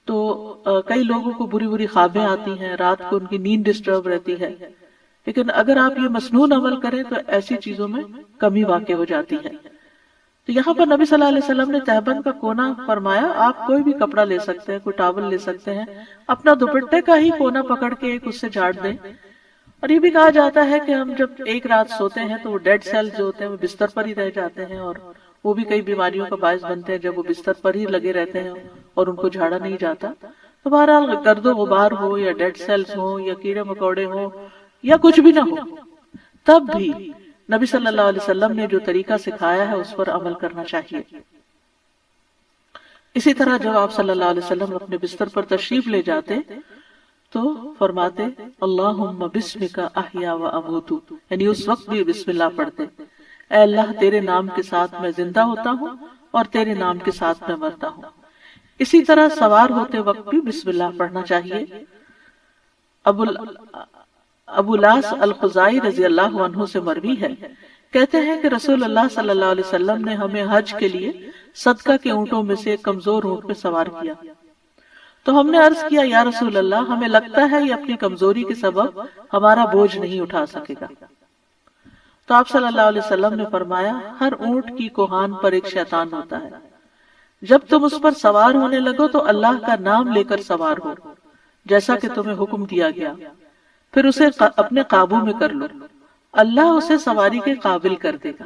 تو کئی لوگوں کو بری بری خوابیں آتی ہیں، رات کو ان کی نیند ڈسٹرب رہتی ہے۔ لیکن اگر آپ یہ مسنون عمل کریں تو ایسی چیزوں میں کمی واقع ہو جاتی ہے۔ تو یہاں پر نبی صلی اللہ علیہ وسلم نے تہبند کا کونا فرمایا، آپ کوئی بھی کپڑا لے سکتے ہیں، کوئی ٹاول لے سکتے ہیں، اپنا دوپٹے کا ہی کونا پکڑ کے ایک اس سے جھاڑ دیں۔ اور یہ بھی کہا جاتا ہے کہ ہم جب ایک رات سوتے ہیں تو وہ ڈیڈ سیل جو ہوتے ہیں وہ بستر پر ہی رہ جاتے ہیں، اور وہ بھی کئی بیماریوں کا باعث بنتے ہیں جب وہ بستر پر ہی لگے رہتے ہیں اور ان کو جھاڑا نہیں جاتا۔ تو بہرحال گرد و غبار ہو یا ڈیڈ سیلز ہو یا کیڑے مکوڑے ہو یا کچھ بھی نہ ہو، تب بھی نبی صلی اللہ علیہ وسلم نے جو طریقہ سکھایا ہے اس پر عمل کرنا چاہیے۔ اسی طرح جب آپ صلی اللہ علیہ وسلم اپنے بستر پر تشریف لے جاتے تو فرماتے اللہم بسمک احیا و اموت، یعنی اس وقت بھی بسم اللہ پڑھتے، اے اللہ تیرے نام کے ساتھ میں زندہ ہوتا ہوں اور تیرے نام کے ساتھ میں مرتا ہوں۔ اسی طرح سوار ہوتے وقت بھی بسم اللہ پڑھنا چاہیے۔ ابو لاس الخزائی رضی اللہ عنہ سے مروی ہے، کہتے ہیں کہ رسول اللہ صلی اللہ علیہ وسلم نے ہمیں حج کے لیے صدقہ کے اونٹوں میں سے ایک کمزور اونٹ پہ سوار کیا، تو ہم نے عرض کیا یا رسول اللہ ہمیں لگتا ہے یہ اپنی کمزوری کے سبب ہمارا بوجھ نہیں اٹھا سکے گا۔ تو آپ صلی اللہ علیہ وسلم نے فرمایا ہر اونٹ کی کوہان پر ایک شیطان ہوتا ہے، جب تم اس پر سوار ہونے لگو تو اللہ کا نام لے کر سوار ہو جیسا کہ تمہیں حکم دیا گیا، پھر اسے اپنے قابو میں کر لو، اللہ اسے سواری کے قابل کر دے گا۔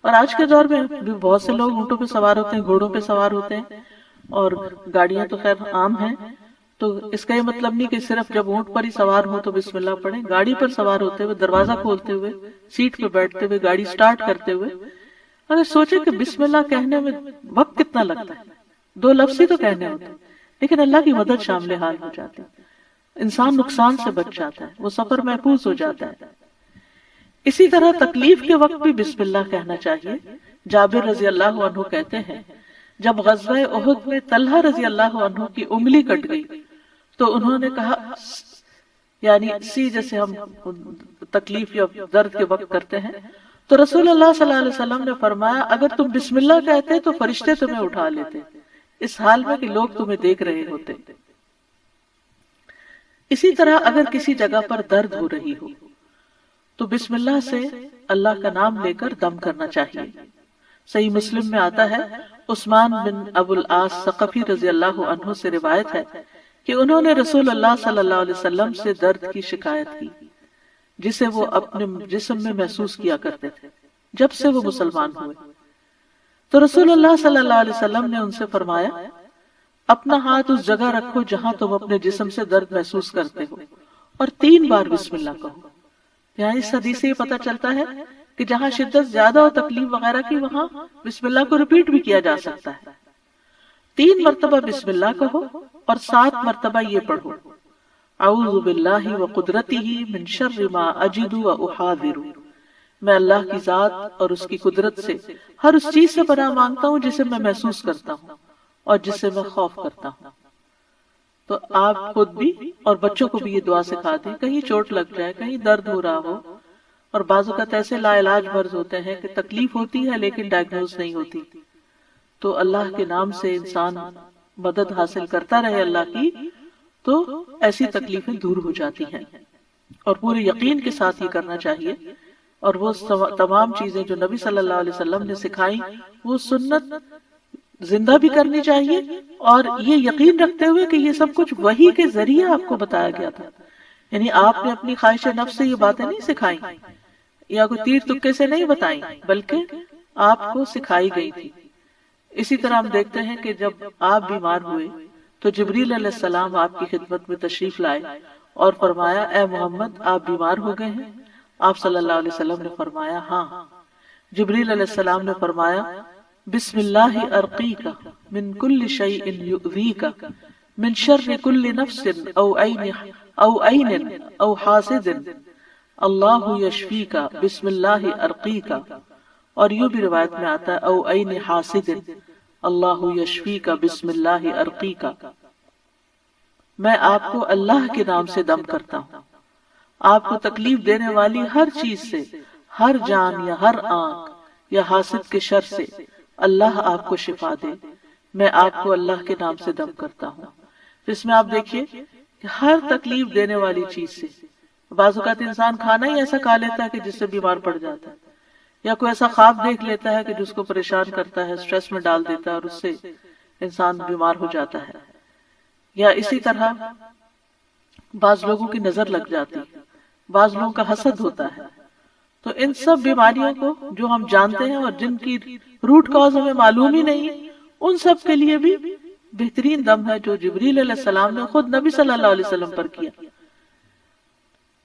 اور آج کے دور میں بھی بہت سے لوگ اونٹوں پہ سوار ہوتے ہیں، گھوڑوں پہ سوار ہوتے ہیں، اور گاڑیاں تو خیر عام ہیں، تو اس کا یہ مطلب نہیں کہ صرف جب اونٹ پر ہی سوار ہو تو بسم اللہ پڑھیں۔ گاڑی پر سوار ہوتے ہوئے، دروازہ کھولتے ہوئے، سیٹ پہ بیٹھتے ہوئے، گاڑی سٹارٹ کرتے ہوئے اگر سوچے کہ بسم اللہ کہنے میں وقت کتنا لگتا ہے، 2 لفظ ہی تو کہنے ہوتے ہیں، لیکن اللہ کی مدد شامل حال ہو جاتی ہے، انسان نقصان سے بچ جاتا ہے، وہ سفر محفوظ ہو جاتا ہے۔ اسی طرح تکلیف کے وقت بھی بسم اللہ کہنا چاہیے۔ جابر رضی اللہ عنہ کہتے ہیں جب غزوہ احد میں طلحہ رضی اللہ عنہ کی انگلی کٹ گئی تو انہوں نے کہا، یعنی سی جیسے ہم تکلیف یا درد کے وقت کرتے ہیں، تو رسول اللہ صلی اللہ علیہ وسلم نے فرمایا اگر تم بسم اللہ کہتے تو فرشتے تمہیں اٹھا لیتے، اس حال میں کہ لوگ تمہیں دیکھ رہے ہوتے۔ اسی طرح اگر کسی جگہ پر درد ہو رہی ہو تو بسم اللہ سے اللہ کا نام لے کر دم کرنا چاہیے۔ صحیح مسلم میں آتا ہے عثمان بن ابو العاص ثقفی رضی اللہ عنہ سے روایت ہے کہ انہوں نے رسول اللہ صلی اللہ علیہ وسلم سے درد کی شکایت کی جسے وہ اپنے جسم میں محسوس کیا کرتے تھے جب سے وہ مسلمان ہوئے، تو رسول اللہ صلی اللہ علیہ وسلم نے ان سے فرمایا اپنا ہاتھ اس جگہ رکھو جہاں تم اپنے جسم سے درد محسوس کرتے ہو اور 3 بار بسم اللہ کہو۔ یہاں اس حدیث سے یہ پتہ چلتا ہے کہ جہاں شدت زیادہ ہو تکلیف وغیرہ کی وہاں بسم اللہ کو ریپیٹ بھی کیا جا سکتا ہے۔ 3 مرتبہ بسم اللہ کہو اور 7 مرتبہ یہ پڑھو اعوذ باللہ وقدرتہ من شر ما اجد واحاذر، میں اللہ کی ذات اور اس کی قدرت سے ہر اس چیز سے پناہ مانگتا ہوں جسے میں محسوس کرتا ہوں اور جس سے میں خوف کرتا ہوں۔ تو آپ خود بھی اور بچوں کو بھی یہ دعا سکھا دیں، کہیں چوٹ لگ جائے، کہیں درد ہو رہا ہو، اور بعض اوقات ایسے لا علاج مرض ہوتے ہیں کہ تکلیف ہوتی ہے لیکن ڈائگنوز نہیں ہوتی، تو اللہ کے نام سے انسان مدد حاصل کرتا رہے اللہ کی، تو ایسی تکلیفیں دور ہو جاتی ہیں۔ اور پورے یقین کے ساتھ یہ کرنا چاہیے، اور وہ تمام چیزیں جو نبی صلی اللہ علیہ وسلم نے سکھائیں وہ سنت زندہ بھی کرنی چاہیے، اور یہ یقین رکھتے ہوئے کہ یہ سب کچھ وحی کے ذریعے آپ کو بتایا گیا تھا، یعنی آپ نے اپنی خواہش نفس سے یہ باتیں نہیں سکھائیں یا کوئی تیر تکے سے نہیں بتائیں، بلکہ آپ کو سکھائی گئی تھی۔ اسی طرح ہم دیکھتے ہیں کہ جب آپ بیمار ہوئے تو جبریل علیہ السلام آپ کی خدمت میں تشریف لائے اور فرمایا اے محمد آپ بیمار ہو گئے ہیں؟ آپ صلی اللہ علیہ وسلم نے فرمایا ہاں۔ جبریل علیہ السلام نے فرمایا بسم اللہ ارقیک من کل شیء یؤذیک من شر کل نفس او عین او حاسد اللہ یشفیک بسم اللہ ارقیک، اور یوں بھی روایت میں آتا ہے او عین حاسد اللہ یشفیک بسم اللہ ارقیک، میں آپ کو اللہ کے نام سے دم کرتا ہوں، آپ کو تکلیف دینے والی ہر چیز سے، ہر جان یا ہر آنکھ یا حاسد کے شر سے اللہ آپ کو شفا دے، میں آپ کو اللہ کے نام سے دم کرتا ہوں۔ اس میں آپ دیکھیے کہ ہر تکلیف دینے والی چیز سے، بعض اوقات انسان کھانا ہی ایسا کھا لیتا ہے کہ جس سے بیمار پڑ جاتا ہے، یا کوئی ایسا خواب دیکھ لیتا ہے کہ جس کو پریشان کرتا ہے، سٹریس میں ڈال دیتا ہے اور اس سے انسان بیمار ہو جاتا ہے، یا اسی طرح بعض لوگوں کی نظر لگ جاتی ہے، بعض لوگوں کا حسد ہوتا ہے۔ تو ان سب بیماریوں کو جو ہم جانتے ہیں اور جن کی روٹ کاز ہمیں معلوم ہی نہیں، ان سب کے لیے بھی بہترین دم ہے جو جبریل علیہ السلام نے خود نبی صلی اللہ علیہ وسلم پر کیا۔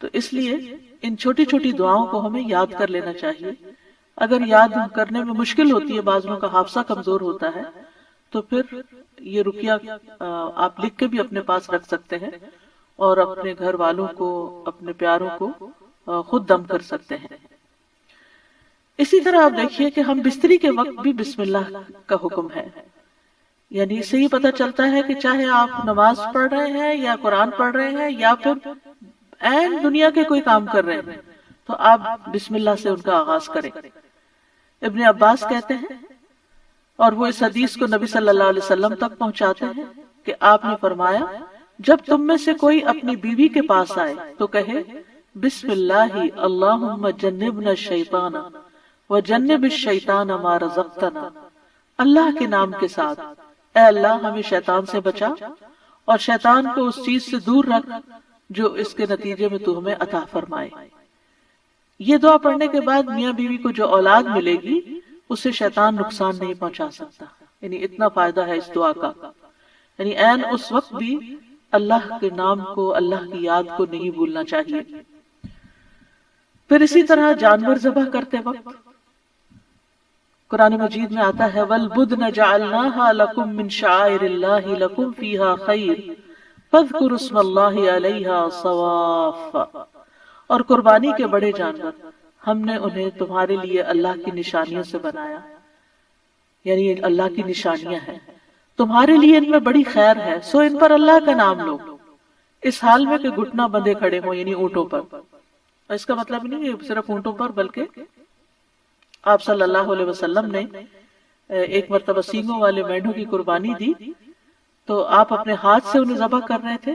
تو اس لیے ان چھوٹی چھوٹی دعاؤں کو ہمیں یاد کر لینا چاہیے۔ اگر یاد کرنے میں مشکل ہوتی ہے، بعض لوگوں کا حافظہ کمزور ہوتا ہے، تو پھر یہ رقیہ آپ لکھ کے بھی اپنے پاس رکھ سکتے ہیں، اور اپنے گھر والوں کو، اپنے پیاروں کو خود دم کر سکتے ہیں۔ اسی طرح آپ دیکھیے کہ ہم بستری کے وقت بھی بسم اللہ کا حکم ہے، یعنی اس سے ہی پتہ چلتا ہے کہ چاہے آپ نماز پڑھ رہے ہیں یا قرآن پڑھ رہے ہیں یا پھر عین دنیا کے کوئی کام کر رہے ہیں تو آپ بسم اللہ سے ان کا آغاز کریں۔ ابن عباس کہتے ہیں، اور وہ اس حدیث کو نبی صلی اللہ علیہ وسلم تک پہنچاتے ہیں کہ آپ نے فرمایا، جب تم میں سے کوئی اپنی بیوی کے پاس آئے تو کہے بسم اللہ اللہم جنبنا الشیطان وجنب الشیطان ما رزقتنا، اللہ کے نام کے ساتھ، اے اللہ ہمیں شیطان سے بچا اور شیطان کو اس چیز سے دور رکھ جو اس کے نتیجے میں تو ہمیں عطا فرمائے۔ یہ دعا پڑھنے کے بعد میاں بیوی کو جو اولاد ملے گی اسے شیطان نقصان نہیں پہنچا سکتا، یعنی اتنا فائدہ ہے اس دعا کا، یعنی عین اس وقت بھی اللہ کے نام کو، اللہ کی یاد کو نہیں بھولنا چاہیے۔ پھر اسی طرح جانور ذبح کرتے وقت قرآن مجید میں آتا ہے وَالْبُدْنَ جَعَلْنَاهَا لَكُم مِّن شَعَائِرِ اللَّهِ لَكُمْ فِيهَا خَيْرٌ فَاذْكُرُوا اسْمَ اللَّهِ عَلَيْهَا صَوَافَّ، اور قربانی کے بڑے جانور ہم نے انہیں تمہارے لیے اللہ کی نشانیوں سے بنایا، یعنی اللہ کی نشانیاں ہیں، تمہارے لیے ان میں بڑی خیر ہے، سو ان پر اللہ کا نام لو، اس حال میں کہ گھٹنا بندھے کھڑے ہوں، یعنی اونٹوں پر۔ اس کا مطلب نہیں ہے صرف اونٹوں پر، بلکہ آپ صلی اللہ علیہ وسلم نے ایک مرتبہ سینگوں والے مینڈوں کی قربانی دی تو آپ اپنے ہاتھ سے انہیں ذبح کر رہے تھے،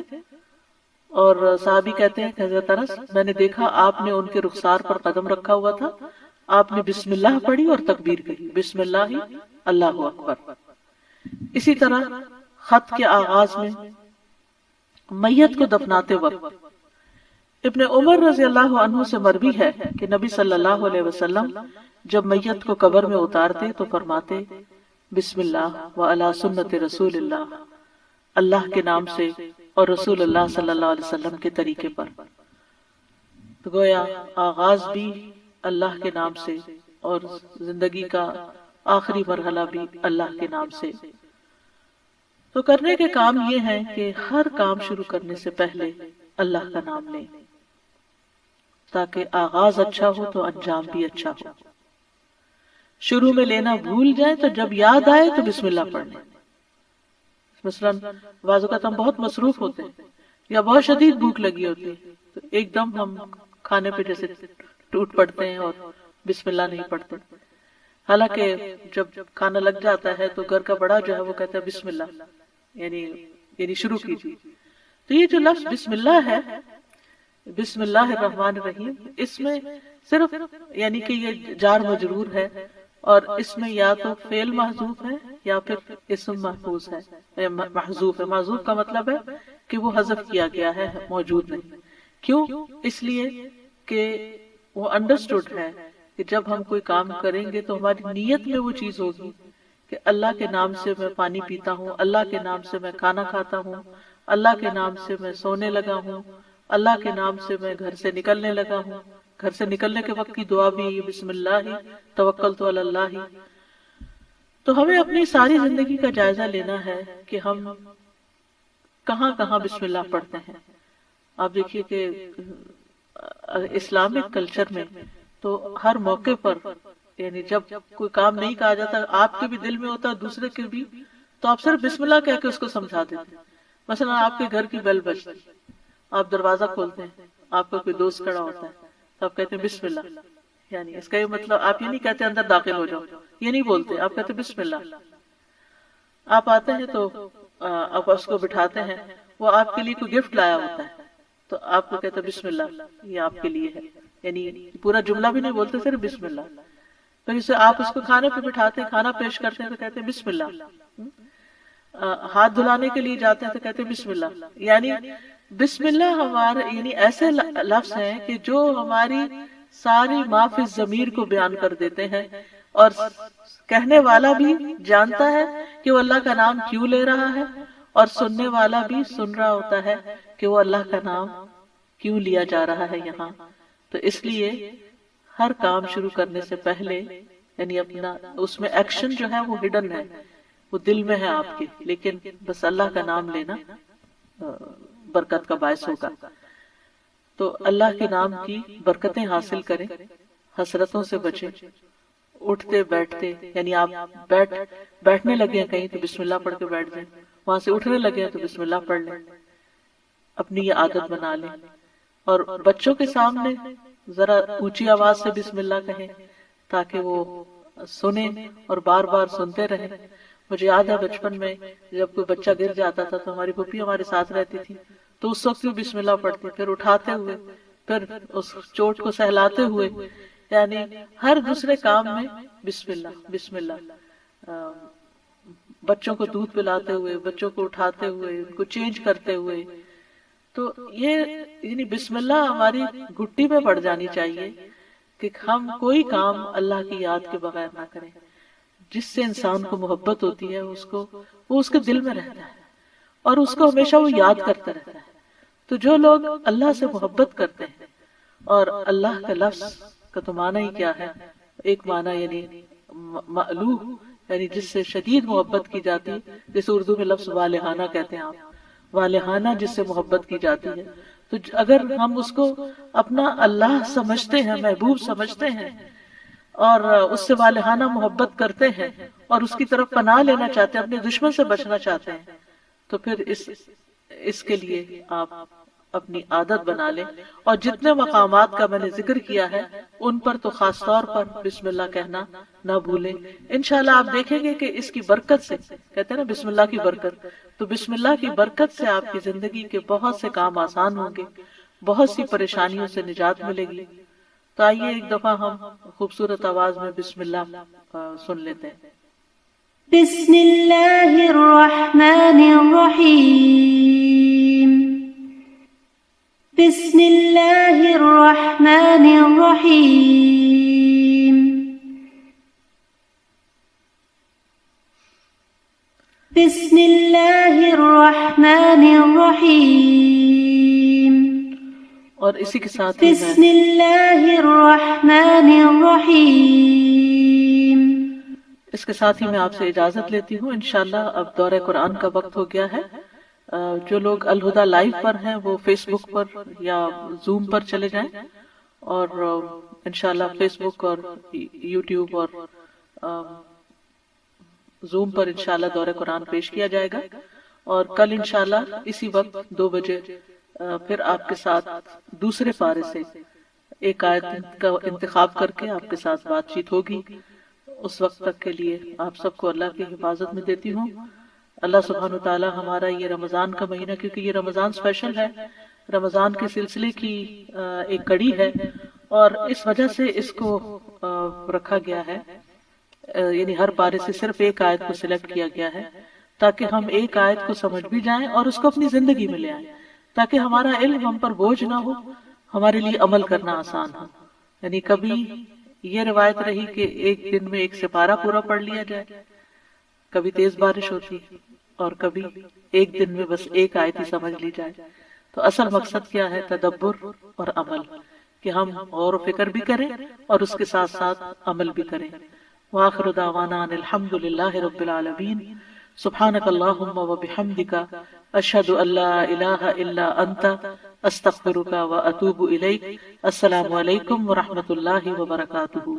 اور صحابی کہتے ہیں کہ حضرت انس، میں نے دیکھا آپ نے ان کے رخسار پر قدم رکھا ہوا تھا، آپ نے بسم اللہ پڑھی اور تکبیر کہی، بسم اللہ اللہ اکبر۔ اسی طرح خط کے آغاز میں میت کو دفناتے وقت ابن عمر رضی اللہ عنہ سے مروی ہے کہ نبی صلی اللہ علیہ وسلم جب میت کو قبر میں اتارتے تو فرماتے بسم اللہ وعلی سنت رسول اللہ، اللہ کے نام سے اور رسول اللہ صلی اللہ علیہ وسلم کے طریقے پر۔ تو گویا آغاز بھی اللہ کے نام سے اور زندگی کا آخری مرحلہ بھی اللہ کے نام سے۔ تو کرنے کے کام یہ ہیں کہ ہر کام شروع کرنے سے پہلے اللہ کا نام لیں، تاکہ آغاز اچھا ہو تو انجام بھی اچھا ہو۔ شروع میں لینا بھول جائیں تو جب یاد آئے تو بسم اللہ پڑھ لیں۔ مثلاً بعض اوقات ہم بہت مصروف ہوتے ہیں یا بہت شدید بھوک لگی ہوتی ہے تو ایک دم ہم کھانے پہ جیسے ٹوٹ پڑتے ہیں اور بسم اللہ نہیں پڑھتے، حالانکہ جب کھانا لگ جاتا ہے تو گھر کا بڑا جو ہے وہ کہتا ہے بسم اللہ، یعنی شروع کیجیے۔ تو یہ جو لفظ بسم اللہ ہے، بسم اللہ الرحمن الرحیم، اس میں صرف یعنی کہ یہ جار مجرور ہے اور اس میں یا تو فعل محذوف ہے یا پھر اسم محفوظ ہے، محذوف ہے۔ محذوف کا مطلب ہے کہ وہ حذف کیا گیا ہے، موجود نہیں۔ کیوں؟ اس لیے کہ وہ انڈرسٹوڈ ہے کہ جب ہم کوئی کام کریں گے تو ہماری نیت میں وہ چیز ہوگی کہ اللہ کے نام سے میں پانی پیتا ہوں، اللہ کے نام سے میں کھانا کھاتا ہوں، اللہ کے نام سے میں سونے لگا ہوں، اللہ کے نام سے میں گھر سے نکلنے لگا ہوں۔ گھر سے نکلنے کے وقت کی دعا بھی بسم اللہ توکلت علی اللہ۔ تو ہمیں اپنی ساری زندگی کا جائزہ لینا ہے کہ ہم کہاں کہاں بسم اللہ پڑھتے ہیں۔ آپ دیکھیے کہ اسلامک کلچر میں تو ہر موقع پر، یعنی جب کوئی کام نہیں کہا جاتا، آپ کے بھی دل میں ہوتا ہے دوسرے کے بھی، تو آپ صرف بسم اللہ کہہ کے اس کو سمجھا دیتے۔ مثلا آپ کے گھر کی بیل بجتی، آپ دروازہ کھولتے ہیں، آپ کا کوئی دوست کھڑا ہوتا ہے تو آپ کہتے ہیں بسم اللہ، یعنی اس کا یہ مطلب آپ یہ نہیں کہتے اندر داخل ہو جاؤ، یہ نہیں بولتے، آپ کہتے بسم اللہ۔ آپ آتے ہیں تو آپ اس کو بٹھاتے ہیں، وہ آپ کے لیے کوئی گفٹ لایا ہوتا ہے تو آپ کو کہتے بسم اللہ، یہ آپ کے لیے ہے، یعنی پورا جملہ بھی نہیں بولتے، صرف بسم اللہ۔ پھر اسے آپ اس کو کھانے پہ بٹھاتے ہیں، کھانا پیش کرتے ہیں تو کہتے ہیں بسم اللہ۔ ہاتھ دھلانے کے لیے جاتے ہیں تو کہتے ہیں بسم اللہ۔ یعنی بسم اللہ ہمارے یعنی ایسے لفظ ہیں کہ جو ہماری ساری ما فی الضمیر کو بیان کر دیتے ہیں، اور کہنے والا بھی جانتا ہے کہ وہ اللہ کا نام کیوں لے رہا ہے، اور سننے والا بھی سن رہا ہوتا ہے کہ وہ اللہ کا نام کیوں لیا جا رہا ہے یہاں۔ تو اس لیے ہر کام شروع کرنے سے پہلے یعنی اپنا اس میں ایکشن جو ہے وہ ہڈن ہے، وہ دل میں ہے آپ کے، لیکن بس اللہ کا نام لینا برکت کا باعث ہوگا۔ تو اللہ کے نام کی برکتیں حاصل کریں، حسرتوں سے بچیں، اٹھتے بیٹھتے، یعنی آپ بیٹھنے لگے ہیں کہیں تو بسم اللہ پڑھ کے بیٹھ جائیں، وہاں سے اٹھنے لگے ہیں تو بسم اللہ پڑھ لیں، اپنی یہ عادت بنا لیں۔ اور بچوں کے سامنے ذرا اونچی آواز سے بسم اللہ کہیں تاکہ وہ سنیں اور بار بار سنتے رہیں۔ مجھے یاد ہے بچپن میں جب کوئی بچہ گر جاتا تھا تو ہماری پھوپھی ہمارے ساتھ رہتی تھی، تو اس وقت بھی بسم اللہ پڑھتی، پھر اٹھاتے ہوئے، پھر اس چوٹ کو سہلاتے ہوئے، یعنی ہر دوسرے کام میں بسم اللہ بسم اللہ، بچوں کو دودھ پلاتے ہوئے، بچوں کو اٹھاتے ہوئے، ان کو چینج کرتے ہوئے۔ تو یہ یعنی بسم اللہ ہماری گھٹی میں پڑ جانی چاہیے کہ ہم کوئی کام اللہ کی یاد کے بغیر نہ کریں۔ جس سے انسان کو محبت ہوتی ہے وہ اس کے دل میں رہتا ہے اور اس کو ہمیشہ وہ یاد کرتا رہتا ہے۔ تو جو لوگ اللہ سے محبت کرتے ہیں، اور اللہ کا لفظ کا تو معنی ہی کیا ہے، ایک معنی یعنی مألوہ، یعنی جس سے شدید محبت کی جاتی ہے، جیسے اردو میں لفظ والہانہ کہتے ہیں آپ، والہانہ جس سے محبت کی جاتی ہے۔ تو اگر ہم اس کو اپنا اللہ سمجھتے ہیں، محبوب سمجھتے ہیں، اور اس سے والہانہ محبت کرتے ہیں، اور اس کی طرف پناہ لینا چاہتے ہیں، اپنے دشمن سے بچنا چاہتے ہیں، تو پھر اس کے لیے آپ اپنی عادت بنا لیں۔ اور جتنے مقامات کا میں نے ذکر کیا ہے ان پر تو خاص طور پر بسم اللہ کہنا نہ بھولیں۔ انشاءاللہ آپ دیکھیں گے کہ اس کی برکت سے، کہتے ہیں نا بسم اللہ کی برکت، تو بسم اللہ کی برکت سے آپ کی زندگی کے بہت سے کام آسان ہوں گے، بہت سی پریشانیوں سے نجات ملے گی۔ تو آئیے ایک دفعہ ہم خوبصورت آواز میں بسم اللہ سن لیتے ہیں۔
بسم اللہ الرحمن الرحیم، بسم اللہ الرحمن الرحیم، بسم اللہ الرحمن الرحیم،
اور اسی کے ساتھ
بسم اللہ الرحمن الرحیم۔
اس کے ساتھ ہی میں آپ سے اجازت لیتی ہوں۔ انشاءاللہ اب دورہ قرآن کا وقت ہو گیا ہے۔ جو لوگ الہدیٰ لائیو پر ہیں وہ فیس بک پر یا زوم پر چلے جائیں، اور انشاءاللہ فیس بک اور یوٹیوب اور زوم پر انشاءاللہ دورہ قرآن پیش کیا جائے گا، اور کل انشاءاللہ اسی وقت 2 بجے پھر آپ کے ساتھ دوسرے پارے سے ایک آیت کا انتخاب کر کے آپ کے ساتھ بات چیت ہوگی۔ اس وقت تک کے لیے آپ سب کو اللہ کی حفاظت میں دیتی ہوں۔ اللہ سبحانہ وتعالی ہمارا یہ رمضان کا مہینہ، کیونکہ یہ رمضان اسپیشل ہے، رمضان کے سلسلے کی ایک کڑی ہے، اور اس وجہ سے اس کو رکھا گیا ہے، یعنی ہر پارے سے صرف ایک آیت کو سلیکٹ کیا گیا ہے تاکہ ہم ایک آیت کو سمجھ بھی جائیں اور اس کو اپنی زندگی میں لے آئیں، تاکہ ہمارا علم ہم پر بوجھ نہ ہو، ہمارے لیے عمل کرنا آسان ہو۔ یعنی کبھی یہ روایت رہی کہ ایک دن میں ایک سپارہ پورا پڑھ لیا جائے، کبھی تیز بارش ہوتی اور کبھی ایک دن میں بس ایک آیت ہی سمجھ لی جائے۔ تو اصل مقصد کیا ہے؟ تدبر اور عمل، کہ ہم غور و فکر بھی کریں اور اس کے ساتھ ساتھ عمل بھی کریں۔ وآخر دعوانا ان الحمد للہ رب العالمین، سبحانک اللہم وبحمدک، اشہد ان لا الہ الا انت، استغفرک واتوب الیک۔ السلام علیکم ورحمۃ اللہ وبرکاتہ۔